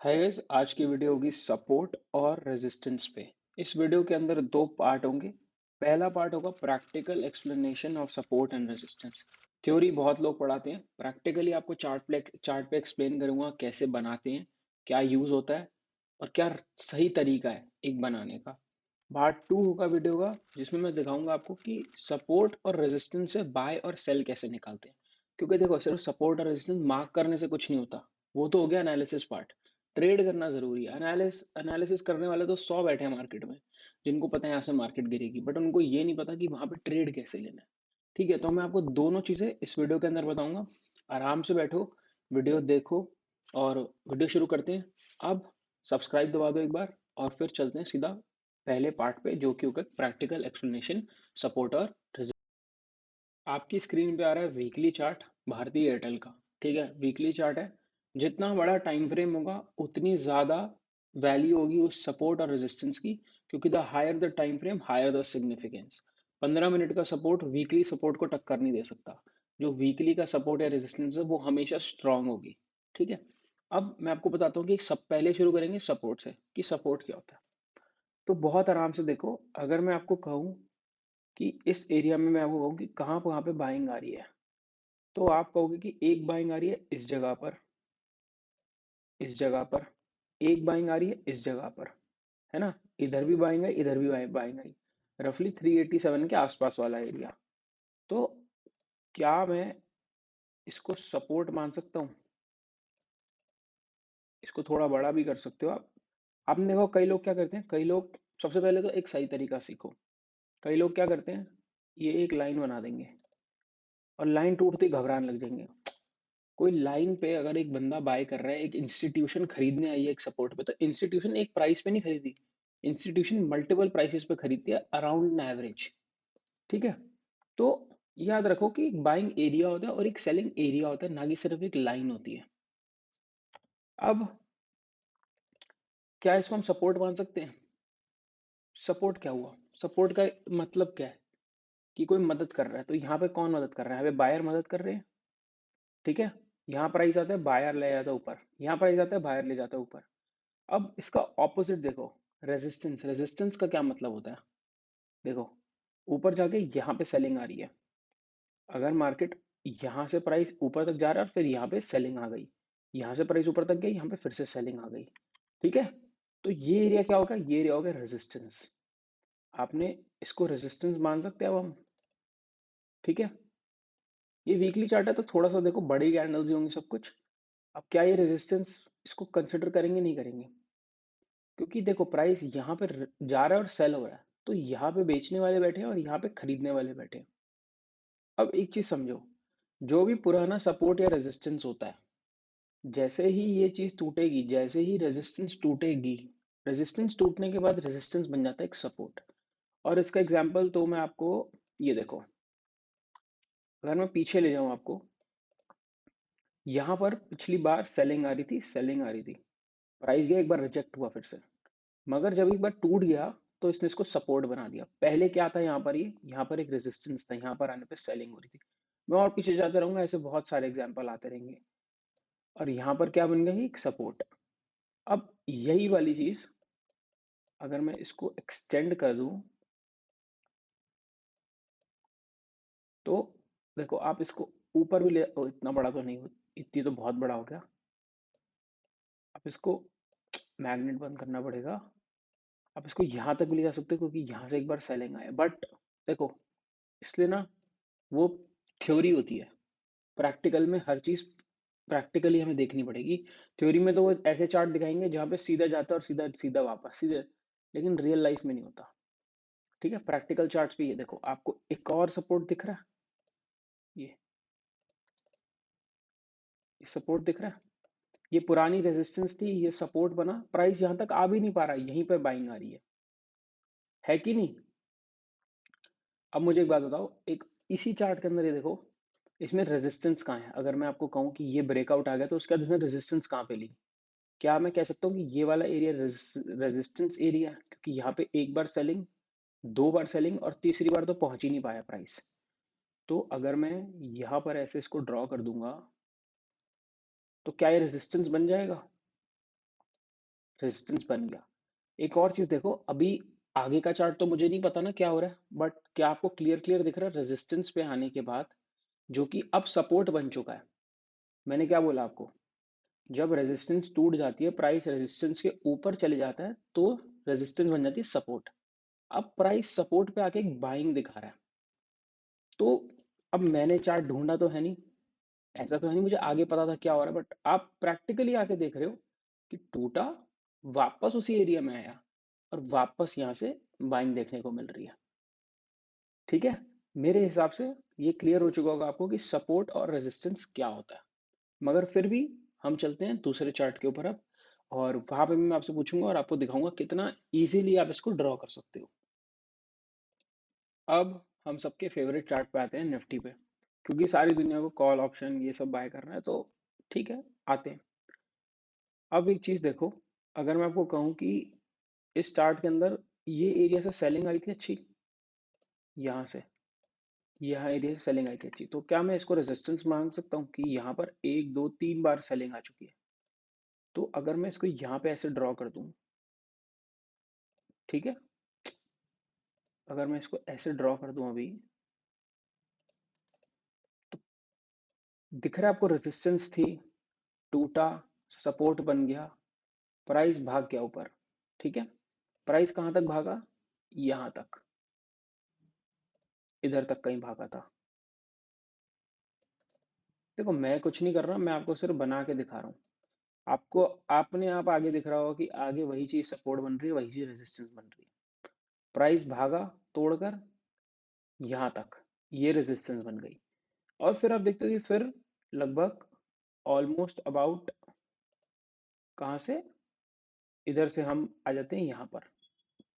Hi guys, आज की video होगी सपोर्ट और रेजिस्टेंस पे। इस वीडियो के अंदर दो पार्ट होंगे। पहला पार्ट होगा practical explanation of support and resistance. Theory बहुत लोग पढ़ाते हैं, प्रैक्टिकली आपको चार्ट पे एक्सप्लेन करूंगा कैसे बनाते हैं, क्या यूज होता है और क्या सही तरीका है एक बनाने का। पार्ट टू होगा वीडियो का, जिसमें मैं दिखाऊंगा आपको कि सपोर्ट और रेजिस्टेंस से बाय और सेल कैसे निकालते हैं। क्योंकि देखो, सिर्फ सपोर्ट और रेजिस्टेंस मार्क करने से कुछ नहीं होता। वो तो हो गया एनालिसिस पार्ट। ट्रेड करना जरूरी है। एनालिसिस करने वाले तो 100 बैठे हैं मार्केट में, जिनको पता है यहाँ से मार्केट गिरेगी, बट उनको ये नहीं पता कि वहां पे ट्रेड कैसे लेना है। ठीक है, तो मैं आपको दोनों चीजें इस वीडियो के अंदर बताऊंगा। आराम से बैठो, वीडियो देखो और वीडियो शुरू करते हैं। अब सब्सक्राइब दबा दो एक बार और फिर चलते हैं सीधा पहले पार्ट पे, जो कि होगा प्रैक्टिकल एक्सप्लेनेशन सपोर्ट और resistance। आपकी स्क्रीन पे आ रहा है वीकली चार्ट भारतीय एयरटेल का। ठीक है, वीकली चार्ट है। जितना बड़ा टाइम फ्रेम होगा उतनी ज्यादा वैल्यू होगी उस सपोर्ट और रेजिस्टेंस की, क्योंकि the higher the time frame higher the significance. 15 minute का सपोर्ट वीकली सपोर्ट को टक्कर नहीं दे सकता। जो वीकली का सपोर्ट या रेजिस्टेंस है वो हमेशा स्ट्रांग होगी। ठीक है, अब मैं आपको बताता हूँ कि सब पहले शुरू करेंगे सपोर्ट से, कि सपोर्ट क्या होता है। तो बहुत आराम से देखो, अगर मैं आपको कहूँ कि इस एरिया में मैं आपको कहूँ कि कहाँ पे बाइंग आ रही है, तो आप कहोगे कि एक बाइंग आ रही है इस जगह पर, इस जगह पर एक बाइंग आ रही है इस जगह पर, है ना। इधर भी बाइंग है, इधर भी बाइंग आई। रफली 387 के आसपास वाला एरिया। तो क्या मैं इसको सपोर्ट मान सकता हूँ? इसको थोड़ा बड़ा भी कर सकते हो आप। आपने देखो कई लोग क्या करते हैं, कई लोग, सबसे पहले तो एक सही तरीका सीखो। कई लोग क्या करते हैं, ये एक लाइन बना देंगे और लाइन टूटते ही घबराने लग जाएंगे। कोई लाइन पे अगर एक बंदा बाय कर रहा है, एक इंस्टीट्यूशन खरीदने आई है एक सपोर्ट पे, तो इंस्टीट्यूशन एक प्राइस पे नहीं खरीदी। इंस्टीट्यूशन मल्टीपल प्राइसेस पे खरीदती है अराउंड एन एवरेज। ठीक है, तो याद रखो कि एक बाइंग एरिया होता है और एक सेलिंग एरिया होता है, ना कि सिर्फ एक लाइन होती है। अब क्या इसको हम सपोर्ट मान सकते हैं? सपोर्ट क्या हुआ? सपोर्ट का मतलब क्या है? कि कोई मदद कर रहा है। तो यहाँ पे कौन मदद कर रहा है? यहाँ पे बायर मदद कर रहे हैं। ठीक है, यहाँ प्राइस आता है, बायर ले जाता है ऊपर, यहाँ प्राइस आता है, बायर ले जाता है ऊपर। अब इसका ऑपोजिट देखो, रेजिस्टेंस। रेजिस्टेंस का क्या मतलब होता है? देखो, ऊपर जाके यहाँ पे सेलिंग आ रही है। अगर मार्केट यहाँ से प्राइस ऊपर तक जा रहा है और फिर यहाँ पे सेलिंग आ गई, यहाँ से प्राइस ऊपर तक गई, यहाँ पे फिर से सेलिंग आ गई। ठीक है, तो ये एरिया क्या होगा? ये एरिया होगा रेजिस्टेंस। आपने इसको रेजिस्टेंस मान सकते हैं अब हम। ठीक है, ये वीकली चार्ट है तो थोड़ा सा देखो, बड़ी कैंडल्स ही होंगी सब कुछ। अब क्या ये रेजिस्टेंस इसको कंसिडर करेंगे? नहीं करेंगे, क्योंकि देखो प्राइस यहाँ पे जा रहा है और सेल हो रहा है, तो यहाँ पे बेचने वाले बैठे हैं और यहाँ पे खरीदने वाले बैठे हैं। अब एक चीज समझो, जो भी पुराना सपोर्ट या रेजिस्टेंस होता है, जैसे ही ये चीज टूटेगी, जैसे ही रेजिस्टेंस टूटेगी, रेजिस्टेंस टूटने के बाद रेजिस्टेंस बन जाता है एक सपोर्ट। और इसका एग्जांपल तो मैं आपको, ये देखो, अगर मैं पीछे ले जाऊं आपको, यहाँ पर पिछली बार सेलिंग आ रही थी, सेलिंग आ रही थी, प्राइस गया, एक बार रिजेक्ट हुआ फिर से, मगर जब एक बार टूट गया तो इसने इसको सपोर्ट बना दिया। पहले क्या था यहाँ पर? ये यहाँ पर एक रेजिस्टेंस था, यहाँ पर आने पे सेलिंग हो रही थी। मैं और पीछे जाते रहूंगा, ऐसे बहुत सारे एग्जांपल आते रहेंगे। और यहाँ पर क्या बन गया? एक सपोर्ट। अब यही वाली चीज अगर मैं इसको एक्सटेंड कर दूं, तो देखो आप इसको ऊपर भी ले इतना बड़ा तो नहीं हो, इतनी तो बहुत बड़ा हो गया। आप इसको, मैग्नेट बंद करना पड़ेगा। आप इसको यहाँ तक भी ले जा सकते हो, क्योंकि यहाँ से एक बार सेलिंग आया, बट देखो, इसलिए ना, वो थ्योरी होती है। प्रैक्टिकल में हर चीज प्रैक्टिकली हमें देखनी पड़ेगी। थ्योरी में तो वो ऐसे चार्ट दिखाएंगे जहां पे सीधा जाता है और सीधा सीधा वापस सीधे, लेकिन रियल लाइफ में नहीं होता। ठीक है, प्रैक्टिकल चार्ट्स पे ये देखो, आपको एक और सपोर्ट दिख रहा है, ये सपोर्ट दिख रहा है। ये पुरानी रेजिस्टेंस थी, ये सपोर्ट बना, प्राइस यहां तक आ भी नहीं पा रहा, यहीं पर बाइंग आ रही है कि नहीं? अब मुझे एक बात बताओ, एक इसी चार्ट के अंदर ये देखो, इसमें रेजिस्टेंस कहाँ है? अगर मैं आपको कहूँ कि ये ब्रेकआउट आ गया, तो उसके बाद इसने रेजिस्टेंस कहाँ पे ली? क्या मैं कह सकता हूँ कि ये वाला एरिया रेजिस्टेंस एरिया है? क्योंकि यहाँ पे एक बार सेलिंग, दो बार सेलिंग और तीसरी बार तो पहुंच ही नहीं पाया प्राइस। तो अगर मैं यहाँ पर ऐसे इसको ड्रॉ कर दूंगा, तो क्या ये रेजिस्टेंस बन जाएगा? रेजिस्टेंस बन गया। एक और चीज देखो, अभी आगे का चार्ट तो मुझे नहीं पता ना क्या हो रहा है, बट क्या आपको क्लियर क्लियर दिख रहा है रेजिस्टेंस पे आने के बाद, जो कि अब सपोर्ट बन चुका है। मैंने क्या बोला आपको, जब रेजिस्टेंस टूट जाती है, प्राइस रेजिस्टेंस के ऊपर चले जाता है, तो रेजिस्टेंस बन जाती है सपोर्ट। अब प्राइस सपोर्ट पे आके एक बाइंग दिखा रहा है। तो अब मैंने चार्ट ढूंढा तो है नहीं, ऐसा तो है नहीं मुझे आगे पता था क्या हो रहा है, बट आप प्रैक्टिकली आके देख रहे हो कि टूटा, वापस उसी एरिया में आया, और वापस यहाँ से बाइंग देखने को मिल रही है। ठीक है, मेरे हिसाब से ये क्लियर हो चुका होगा आपको कि सपोर्ट और रेजिस्टेंस क्या होता है। मगर फिर भी हम चलते हैं दूसरे चार्ट के ऊपर अब, और वहां पे भी मैं आपसे पूछूंगा और आपको दिखाऊंगा कितना इजीली आप इसको ड्रॉ कर सकते हो। अब हम सबके फेवरेट चार्ट पे आते हैं, निफ्टी पे, क्योंकि सारी दुनिया को कॉल ऑप्शन ये सब बाय करना है, तो ठीक है, आते हैं। अब एक चीज देखो, अगर मैं आपको कहूँ कि इस चार्ट के अंदर ये एरिया से सेलिंग आई थी अच्छी, यहाँ से, यहाँ एरिया से सेलिंग आई थी अच्छी, तो क्या मैं इसको रेजिस्टेंस मान सकता हूँ कि यहाँ पर एक दो तीन बार सेलिंग आ चुकी है। तो अगर मैं इसको यहाँ पे ऐसे ड्रॉ कर दूँ, ठीक है, अगर मैं इसको ऐसे ड्रॉ कर दूं अभी, तो दिख रहा है आपको रेजिस्टेंस थी, टूटा, सपोर्ट बन गया, प्राइस भाग गया ऊपर। ठीक है, प्राइस कहां तक भागा, यहां तक, इधर तक कहीं भागा था। देखो मैं कुछ नहीं कर रहा, मैं आपको सिर्फ बना के दिखा रहा हूँ। आपको अपने आप आगे दिख रहा होगा कि आगे वही चीज सपोर्ट बन रही है, वही चीज रेजिस्टेंस बन रही है। प्राइस भागा तोड़कर यहां तक, ये रेजिस्टेंस बन गई। और फिर आप देखते हो कि फिर लगभग ऑलमोस्ट अबाउट कहाँ से, इधर से हम आ जाते हैं यहाँ पर,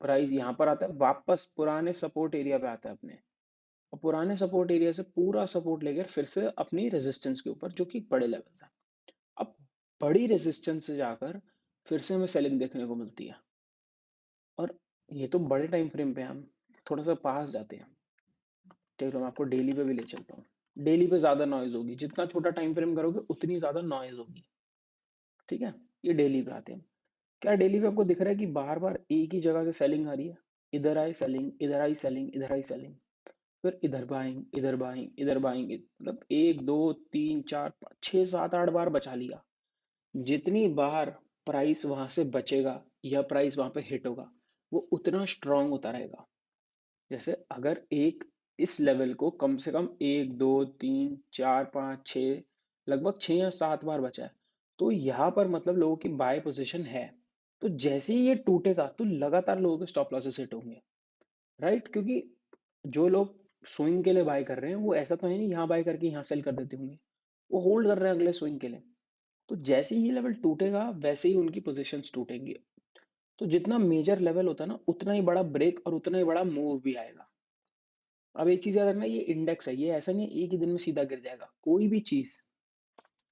प्राइस यहाँ पर आता है, वापस पुराने सपोर्ट एरिया पे आता है अपने, और पुराने सपोर्ट एरिया से पूरा सपोर्ट लेकर फिर से अपनी रेजिस्टेंस के ऊपर, जो कि बड़े लेवल था। अब बड़ी रेजिस्टेंस से जाकर फिर से हमें सेलिंग देखने को मिलती है। और ये तो बड़े टाइम फ्रेम पे हम थोड़ा सा पास जाते हैं, चलो मैं आपको डेली पे भी ले चलता हूँ। डेली पे ज्यादा नॉइज होगी, जितना छोटा टाइम फ्रेम करोगे उतनी ज्यादा नॉइज होगी। ठीक है, ये डेली पे आते हैं। क्या डेली पे आपको दिख रहा है कि बार बार एक ही जगह से सेलिंग आ रही है, इधर आई सेलिंग, इधर आई सेलिंग, इधर आई सेलिंग, फिर इधर बाइंग, इधर बाइंग, इधर बाइंग, मतलब एक दो तीन चार पाँच छः सात आठ बार बचा लिया। जितनी बार प्राइस वहां से बचेगा या प्राइस वहां पे हिट होगा, वो उतना स्ट्रांग होता रहेगा। जैसे अगर एक इस लेवल को कम से कम एक दो तीन चार पाँच छः, लगभग छः या सात बार बचा है, तो यहाँ पर मतलब लोगों की बाय पोजीशन है। तो जैसे ही ये टूटेगा तो लगातार लोगों के स्टॉप लॉसेस हिट होंगे, राइट, क्योंकि जो लोग स्विंग के लिए बाय कर रहे हैं, वो ऐसा तो है नहीं यहाँ बाय करके यहाँ सेल कर देते होंगे, वो होल्ड कर रहे हैं अगले स्विंग के लिए। तो जैसे ही ये लेवल टूटेगा वैसे ही उनकी पोजीशंस टूटेंगी। तो जितना मेजर लेवल होता है ना, उतना ही बड़ा ब्रेक और उतना ही बड़ा मूव भी आएगा। अब एक चीज याद रखना, ये इंडेक्स है, ये ऐसा नहीं है एक ही दिन में सीधा गिर जाएगा। कोई भी चीज,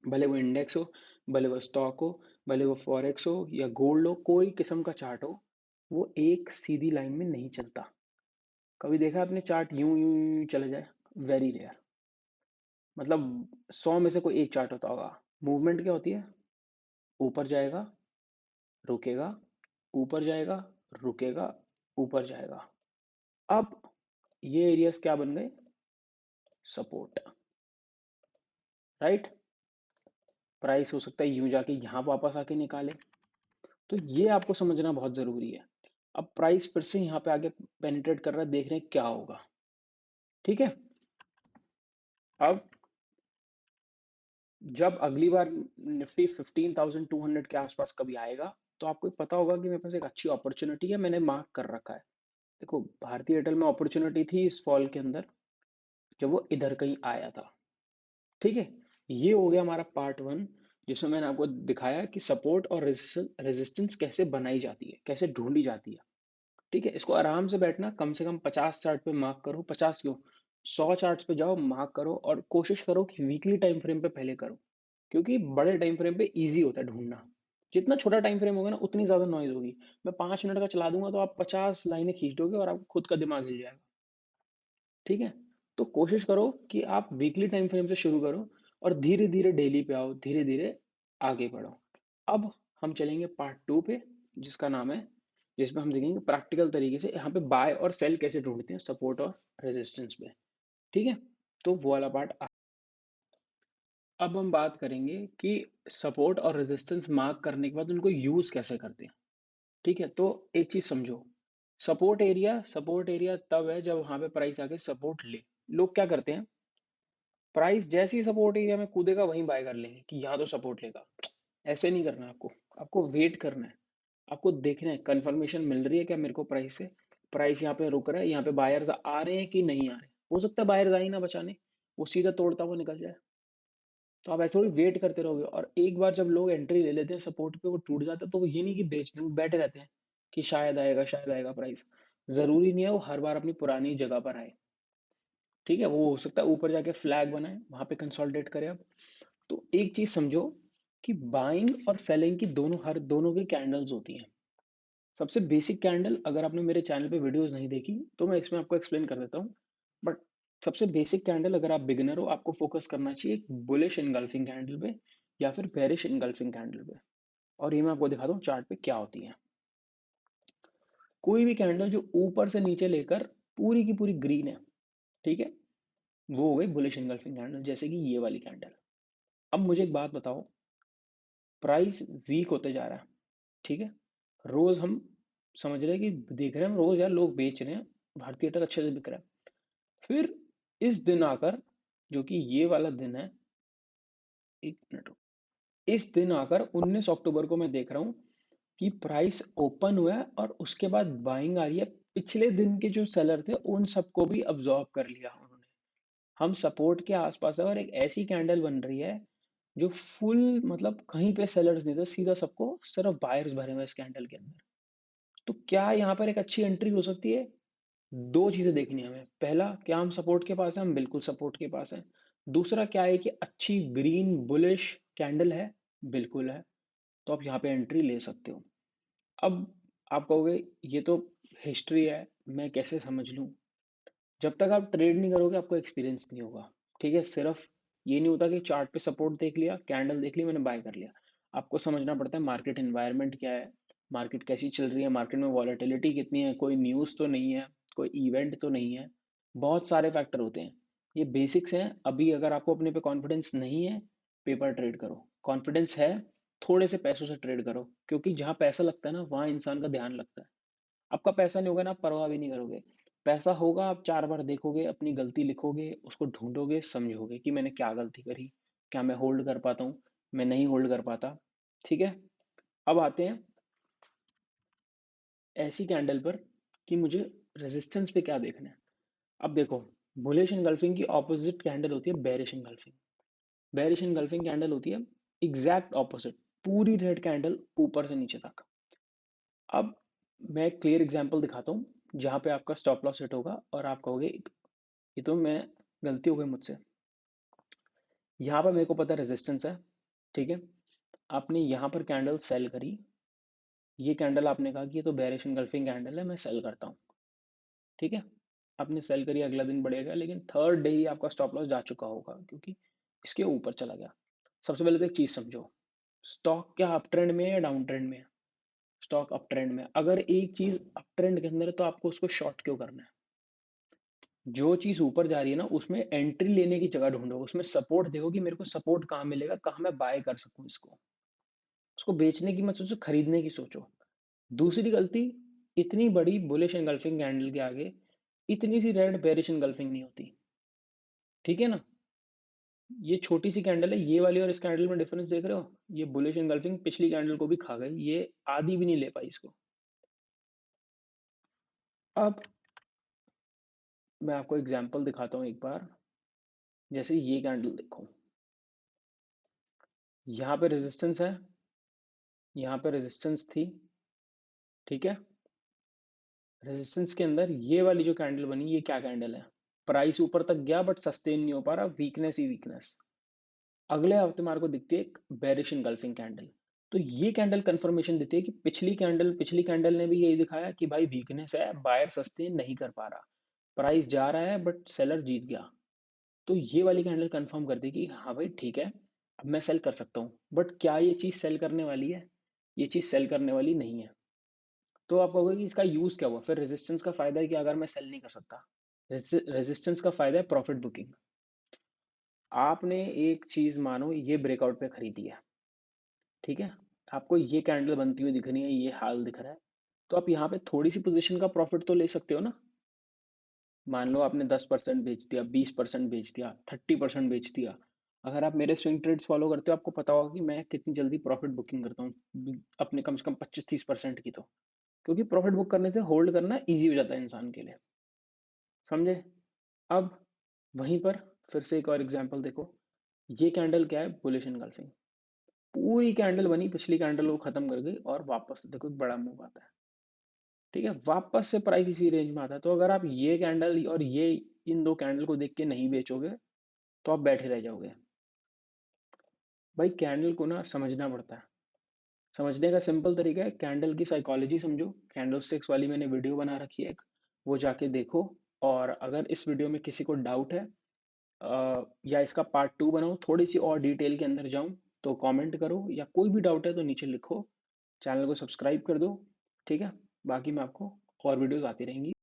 भले वो इंडेक्स हो, भले वो स्टॉक हो, भले वो फॉरेक्स हो या गोल्ड हो, कोई किस्म का चार्ट हो, वो एक सीधी लाइन में नहीं चलता। कभी देखा आपने चार्ट यूं यूं यूं चले जाए, वेरी रेयर। मतलब 100 में से कोई एक चार्ट होता होगा। मूवमेंट क्या होती है, ऊपर जाएगा, रुकेगा, ऊपर जाएगा, रुकेगा, ऊपर जाएगा। अब ये एरियाज क्या बन गए, सपोर्ट, राइट। प्राइस हो सकता है यूं जाके यहाँ वापस आके निकाले। तो ये आपको समझना बहुत जरूरी है। अब प्राइस फिर से यहाँ पे आगे पेनिट्रेट कर रहा है, देख रहे हैं क्या होगा। ठीक है, अब जब अगली बार निफ्टी 15,200 के आसपास कभी आएगा, तो आपको पता होगा कि मेरे पास एक अच्छी अपॉर्चुनिटी है, मैंने मार्क कर रखा है। देखो भारतीय एयरटेल में अपॉर्चुनिटी थी इस फॉल के अंदर, जब वो इधर कहीं आया था। ठीक है, ये हो गया हमारा पार्ट वन, जिसमें मैंने आपको दिखाया कि सपोर्ट और रेजिस्टेंस कैसे बनाई जाती है, कैसे ढूंढी जाती है। ठीक है, इसको आराम से बैठना, कम से कम 50 चार्ट पे मार्क करो, 50 क्यों, 100 चार्ट्स पे जाओ, मार्क करो, और कोशिश करो कि वीकली टाइम फ्रेम पे पहले करो, क्योंकि बड़े टाइम फ्रेम पे इजी होता है ढूंढना। जितना छोटा टाइम फ्रेम होगा ना, उतनी ज्यादा नॉइज होगी। मैं 5 मिनट का चला दूंगा तो आप 50 लाइनें खींच दोगे और आपको खुद का दिमाग हिल जाएगा। ठीक है, तो कोशिश करो कि आप वीकली टाइम फ्रेम से शुरू करो, और धीरे धीरे डेली पे आओ, धीरे धीरे आगे बढ़ो। अब हम चलेंगे पार्ट टू पे, जिसका नाम है, जिसमें हम देखेंगे प्रैक्टिकल तरीके से यहाँ पे बाय और सेल कैसे ढूंढते हैं सपोर्ट और रेजिस्टेंस पे। ठीक है, तो वो वाला पार्ट। अब हम बात करेंगे कि सपोर्ट और रेजिस्टेंस मार्क करने के बाद उनको यूज कैसे करते हैं। ठीक है, तो एक चीज समझो, सपोर्ट एरिया तब है जब वहां पे प्राइस आके सपोर्ट ले। लोग क्या करते हैं, प्राइस जैसे ही सपोर्ट एरिया में कूदेगा वहीं बाय कर लेंगे कि यहाँ तो सपोर्ट लेगा। ऐसे नहीं करना आपको, आपको वेट करना है, आपको देखना है कंफर्मेशन मिल रही है क्या मेरे को प्राइस से, प्राइस यहाँ पे रुक रहा है, यहाँ पे बायर्स आ रहे हैं कि नहीं आ रहे। हो सकता है बायर्स आ ही ना बचाने, वो सीधा तोड़ता हुआ निकल जाए। तो आप ऐसे थोड़ी वेट करते रहोगे, और एक बार जब लोग एंट्री ले लेते हैं सपोर्ट पे, वो टूट जाता है, तो वो ये नहीं कि बेचने, वो बैठे रहते हैं कि शायद आएगा प्राइस। जरूरी नहीं है वो हर बार अपनी पुरानी जगह पर आए। ठीक है, वो हो सकता है ऊपर जाके फ्लैग बनाए, वहां पे कंसोलिडेट करे। अब तो एक चीज समझो कि बाइंग और सेलिंग की दोनों की कैंडल्स होती हैं। सबसे बेसिक कैंडल, अगर आपने मेरे चैनल पे वीडियोस नहीं देखी तो मैं इसमें आपको एक्सप्लेन कर देता हूँ। बट सबसे बेसिक कैंडल, अगर आप बिगिनर हो, आपको फोकस करना चाहिए एक बुलिश इनगल्फिंग कैंडल पे या फिर बेरिश इनगल्फिंग कैंडल पे। और ये मैं आपको दिखाता हूँ चार्ट पे क्या होती है। कोई भी कैंडल जो ऊपर से नीचे लेकर पूरी की पूरी ग्रीन है, ठीक है, वो हो गई बुलिश इनगल्फिंग कैंडल, जैसे कि ये वाली कैंडल। अब मुझे एक बात बताओ, प्राइस वीक होते जा रहा है, ठीक है, रोज हम समझ रहे हैं कि देख रहे हैं हम रोज यार लोग बेच रहे हैं, भारतीय टक अच्छे से बिक रहा है। फिर इस दिन आकर, जो कि ये वाला दिन है, एक मिनट, इस दिन आकर 19 अक्टूबर को मैं देख रहा हूँ कि प्राइस ओपन हुआ है और उसके बाद बाइंग आ रही है। पिछले दिन के जो सेलर थे उन सबको भी अब्जॉर्ब कर लिया उन्होंने। हम सपोर्ट के आसपास है और एक ऐसी कैंडल बन रही है जो फुल, मतलब कहीं पे सेलर्स नहीं थे, सीधा सबको सिर्फ बायर्स भरे हुए इस कैंडल के अंदर। तो क्या यहाँ पर एक अच्छी एंट्री हो सकती है? दो चीजें देखनी है हमें। पहला, क्या हम सपोर्ट के पास हैं? हम बिल्कुल सपोर्ट के पास हैं। दूसरा क्या है कि अच्छी ग्रीन बुलिश कैंडल है? बिल्कुल है। तो आप यहाँ पे एंट्री ले सकते हो। अब आप कहोगे ये तो हिस्ट्री है, मैं कैसे समझ लूँ? जब तक आप ट्रेड नहीं करोगे आपको एक्सपीरियंस नहीं होगा। ठीक है, सिर्फ ये नहीं होता कि चार्ट पे सपोर्ट देख लिया, कैंडल देख ली, मैंने बाय कर लिया। आपको समझना पड़ता है मार्केट एनवायरनमेंट क्या है, मार्केट कैसी चल रही है, मार्केट में वॉलेटिलिटी कितनी है, कोई न्यूज़ तो नहीं है, कोई इवेंट तो नहीं है। बहुत सारे फैक्टर होते हैं, ये बेसिक्स हैं। अभी अगर आपको अपने पे कॉन्फिडेंस नहीं है, पेपर ट्रेड करो। कॉन्फिडेंस है, थोड़े से पैसों से ट्रेड करो, क्योंकि जहाँ पैसा लगता है ना वहाँ इंसान का ध्यान लगता है। आपका पैसा नहीं होगा ना, आप परवाह भी नहीं करोगे। पैसा होगा, आप 4 बार देखोगे, अपनी गलती लिखोगे, उसको ढूंढोगे, समझोगे कि मैंने क्या गलती करी, क्या मैं होल्ड कर पाता हूँ, मैं नहीं होल्ड कर पाता। ठीक है, अब आते हैं ऐसी कैंडल पर कि मुझे रेजिस्टेंस पे क्या देखना है। अब देखो, बुलिश इनगल्फिंग की ऑपोजिट कैंडल होती है bearish engulfing. Bearish engulfing candle होती है एग्जैक्ट ऑपोजिट, पूरी रेड कैंडल ऊपर से नीचे तक। अब मैं एक क्लियर एग्जांपल दिखाता हूँ जहाँ पे आपका स्टॉप लॉस हिट होगा और आप कहोगे ये तो मैं, गलती हो गई मुझसे। यहाँ पर मेरे को पता रेजिस्टेंस है, ठीक है, आपने यहाँ पर कैंडल सेल करी, ये कैंडल आपने कहा कि ये तो बेरिश एंगल्फिंग कैंडल है, मैं सेल करता हूँ। ठीक है, आपने सेल करी, अगला दिन बढ़ेगा, लेकिन थर्ड डे ही आपका स्टॉप लॉस जा चुका होगा क्योंकि इसके ऊपर चला गया। सबसे पहले तो एक चीज समझो, स्टॉक क्या अप ट्रेंड में है या डाउन ट्रेंड में है? स्टॉक अप ट्रेंड में। अगर एक चीज अप ट्रेंड के अंदर है तो आपको उसको शॉर्ट क्यों करना है? जो चीज ऊपर जा रही है ना, उसमें एंट्री लेने की जगह ढूंढो, उसमें सपोर्ट देखो कि मेरे को सपोर्ट कहाँ मिलेगा, कहाँ मैं बाय कर सकूं इसको। उसको बेचने की मत सोचो, खरीदने की सोचो। दूसरी गलती, इतनी बड़ी बुलिश एंगल्फिंग कैंडल के आगे इतनी सी रेड बेरिश एंगल्फिंग नहीं होती। ठीक है ना, ये छोटी सी कैंडल है, ये वाली और इस कैंडल में डिफरेंस देख रहे हो? ये बुलिश एंगल्फिंग पिछली कैंडल को भी खा गई, ये आधी भी नहीं ले पाई इसको। अब मैं आपको एग्जांपल दिखाता हूँ एक बार। जैसे ये कैंडल देखो, यहाँ पे रेजिस्टेंस है, यहाँ पे रेजिस्टेंस थी, ठीक है। रेजिस्टेंस के अंदर ये वाली जो कैंडल बनी, ये क्या कैंडल है? प्राइस ऊपर तक गया बट सस्टेन नहीं हो पा रहा, वीकनेस ही वीकनेस। अगले हफ्ते मार को दिखती है एक बेरिश इनगल्फिंग कैंडल। तो ये कैंडल कंफर्मेशन देती है कि पिछली कैंडल ने भी यही दिखाया कि भाई वीकनेस है, बायर सस्टेन नहीं कर पा रहा, प्राइस जा रहा है बट सेलर जीत गया। तो ये वाली कैंडल कंफर्म कर दी कि हाँ भाई ठीक है, अब मैं सेल कर सकता हूँ। बट क्या ये चीज़ सेल करने वाली है? ये चीज़ सेल करने वाली नहीं है। तो आप कहोगे कि इसका यूज क्या हुआ, फिर रेजिस्टेंस का फायदा है कि अगर मैं सेल नहीं कर सकता, रेजिस्टेंस का फायदा है प्रॉफिट बुकिंग। आपने एक चीज मानो ये ब्रेकआउट पे खरीदी है, ठीक है, आपको ये कैंडल बनती हुई दिख रही है, ये हाल दिख रहा है, तो आप यहाँ पे थोड़ी सी पोजीशन का प्रॉफिट तो ले सकते हो ना। मान लो आपने 10% बेच दिया, 20% बेच दिया, 30% बेच दिया। अगर आप मेरे स्विंग ट्रेड्स फॉलो करते हो, आपको पता होगा कि मैं कितनी जल्दी प्रॉफिट बुकिंग करता हूँ अपने कम से कम 25-30% की। तो क्योंकि प्रॉफिट बुक करने से होल्ड करना ईजी हो जाता है इंसान के लिए, समझे। अब वहीं पर फिर से एक और एग्जांपल देखो, ये कैंडल क्या है, बुलिश इनगल्फिंग। पूरी कैंडल बनी, पिछली कैंडल को खत्म कर गई और वापस देखो एक बड़ा मूव आता है, ठीक है, वापस से प्राइस इसी रेंज में आता है। तो अगर आप ये कैंडल और ये इन दो कैंडल को देख के नहीं बेचोगे तो आप बैठे रह जाओगे। भाई कैंडल को ना समझना पड़ता है। समझने का सिंपल तरीका है, कैंडल की साइकोलॉजी समझो। कैंडल स्टिक्स वाली मैंने वीडियो बना रखी है एक, वो जाके देखो। और अगर इस वीडियो में किसी को डाउट है, या इसका पार्ट 2 बनाऊं थोड़ी सी और डिटेल के अंदर जाऊं, तो कमेंट करो, या कोई भी डाउट है तो नीचे लिखो। चैनल को सब्सक्राइब कर दो, ठीक है। बाकी मैं आपको और वीडियोस आती रहेंगी।